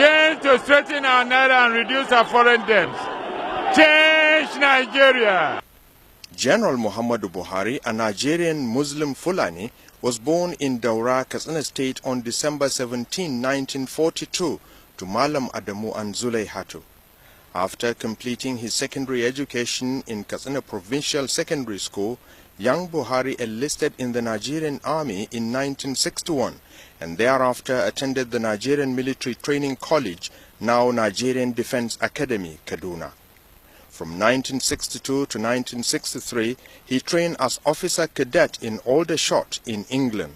Change to strengthen our naira and reduce our foreign debts. Change Nigeria. General Muhammadu Buhari, a Nigerian Muslim Fulani, was born in Daura, Katsina State on December 17, 1942 to Malam Adamu and Zulaihatu. After completing his secondary education in Katsina Provincial Secondary School, young Buhari enlisted in the Nigerian Army in 1961 and thereafter attended the Nigerian Military Training College, now Nigerian Defense Academy, Kaduna. From 1962 to 1963, he trained as officer cadet in Aldershot in England.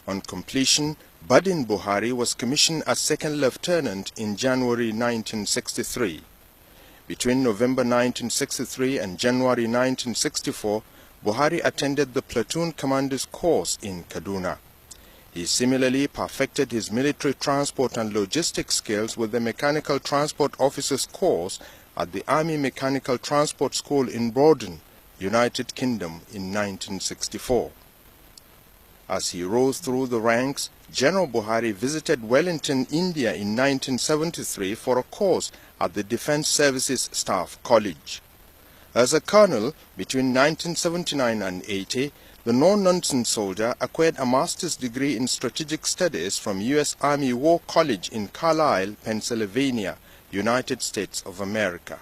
On completion, Buddin Buhari was commissioned as second lieutenant in January 1963. Between November 1963 and January 1964, Buhari attended the platoon commander's course in Kaduna. He similarly perfected his military transport and logistics skills with the mechanical transport officer's course at the Army Mechanical Transport School in Borden, United Kingdom in 1964. As he rose through the ranks, General Buhari visited Wellington, India in 1973 for a course at the Defense Services Staff College. As a colonel, between 1979 and 80, the no-nonsense soldier acquired a master's degree in strategic studies from U.S. Army War College in Carlisle, Pennsylvania, United States of America.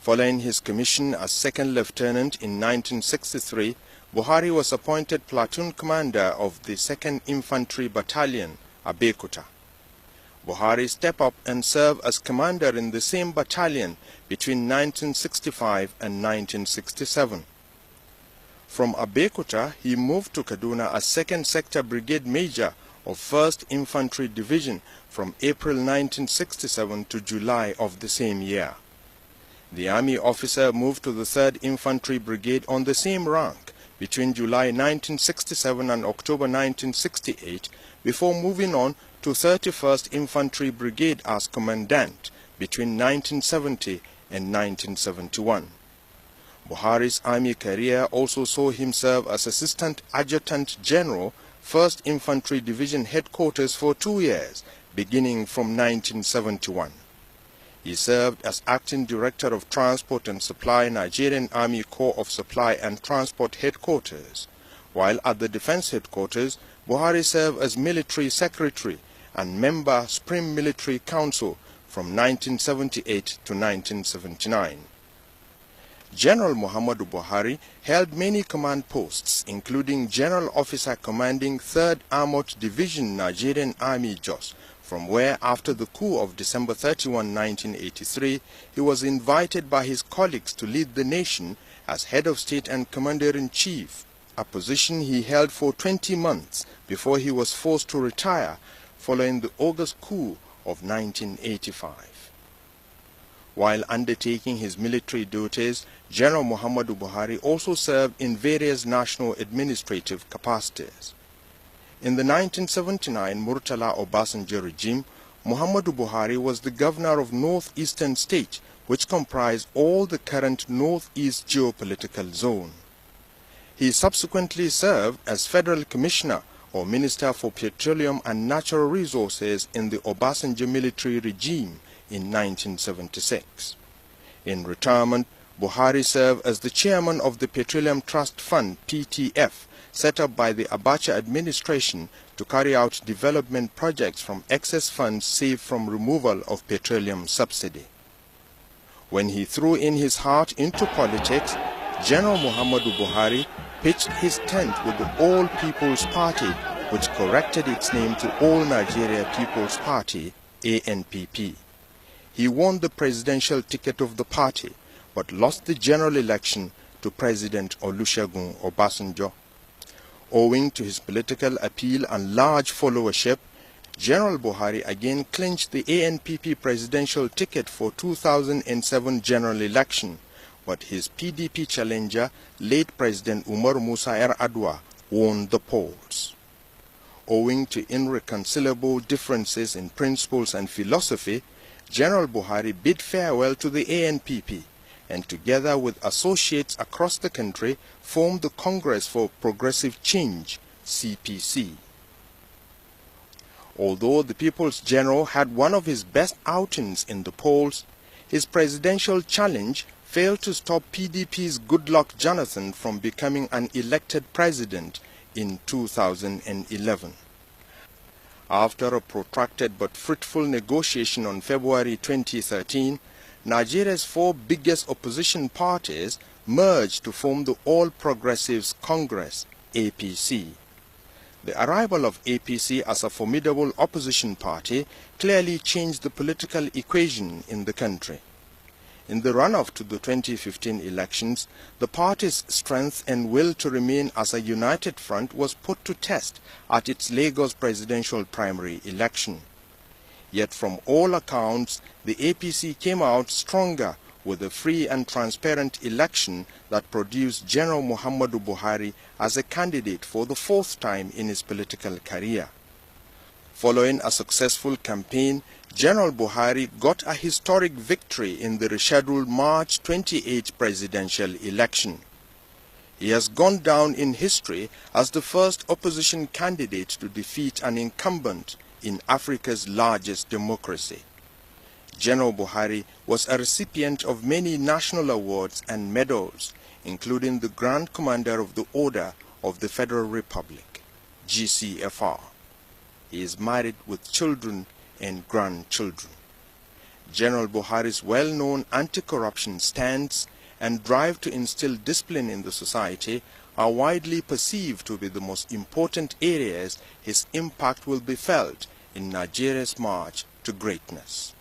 Following his commission as second lieutenant in 1963, Buhari was appointed platoon commander of the 2nd Infantry Battalion, Abeokuta. Buhari stepped up and served as commander in the same battalion between 1965 and 1967. From Abeokuta, he moved to Kaduna as 2nd Sector Brigade Major of 1st Infantry Division from April 1967 to July of the same year. The army officer moved to the 3rd Infantry Brigade on the same rank between July 1967 and October 1968 before moving on to 31st Infantry Brigade as commandant between 1970 and 1971. Buhari's army career also saw him serve as Assistant Adjutant General, 1st Infantry Division Headquarters for 2 years, beginning from 1971. He served as Acting Director of Transport and Supply, Nigerian Army Corps of Supply and Transport Headquarters. While at the Defense Headquarters, Buhari served as Military Secretary and member Supreme Military Council from 1978 to 1979. General Muhammadu Buhari held many command posts, including General Officer commanding 3rd Armored Division Nigerian Army Jos, from where after the coup of December 31, 1983, he was invited by his colleagues to lead the nation as head of state and commander-in-chief, a position he held for 20 months before he was forced to retire following the August coup of 1985. While undertaking his military duties, General Muhammadu Buhari also served in various national administrative capacities. In the 1979 Murtala Obasanjo regime, Muhammadu Buhari was the governor of northeastern state, which comprised all the current northeast geopolitical zone. He subsequently served as Federal Commissioner or Minister for Petroleum and Natural Resources in the Obasanjo military regime in 1976. In retirement, Buhari served as the chairman of the Petroleum Trust Fund (PTF), set up by the Abacha administration to carry out development projects from excess funds saved from removal of petroleum subsidy. When he threw in his heart into politics, General Muhammadu Buhari pitched his tent with the All People's Party, which corrected its name to All Nigeria People's Party, ANPP. He won the presidential ticket of the party, but lost the general election to President Olusegun Obasanjo. Owing to his political appeal and large followership, General Buhari again clinched the ANPP presidential ticket for 2007 general election, but his PDP challenger, late President Umar Musa Yar'Adua, won the polls. Owing to irreconcilable differences in principles and philosophy, General Buhari bid farewell to the ANPP and together with associates across the country formed the Congress for Progressive Change, CPC. Although the People's General had one of his best outings in the polls, his presidential challenge failed to stop PDP's Goodluck Jonathan from becoming an elected president in 2011. After a protracted but fruitful negotiation on February 2013, Nigeria's four biggest opposition parties merged to form the All Progressives Congress, APC. The arrival of APC as a formidable opposition party clearly changed the political equation in the country. In the run-up to the 2015 elections, the party's strength and will to remain as a united front was put to test at its Lagos presidential primary election. Yet from all accounts, the APC came out stronger with a free and transparent election that produced General Muhammadu Buhari as a candidate for the fourth time in his political career. Following a successful campaign, General Buhari got a historic victory in the rescheduled March 28 presidential election. He has gone down in history as the first opposition candidate to defeat an incumbent in Africa's largest democracy. General Buhari was a recipient of many national awards and medals, including the Grand Commander of the Order of the Federal Republic, GCFR. He is married with children and grandchildren. General Buhari's well-known anti-corruption stance and drive to instill discipline in the society are widely perceived to be the most important areas his impact will be felt in Nigeria's march to greatness.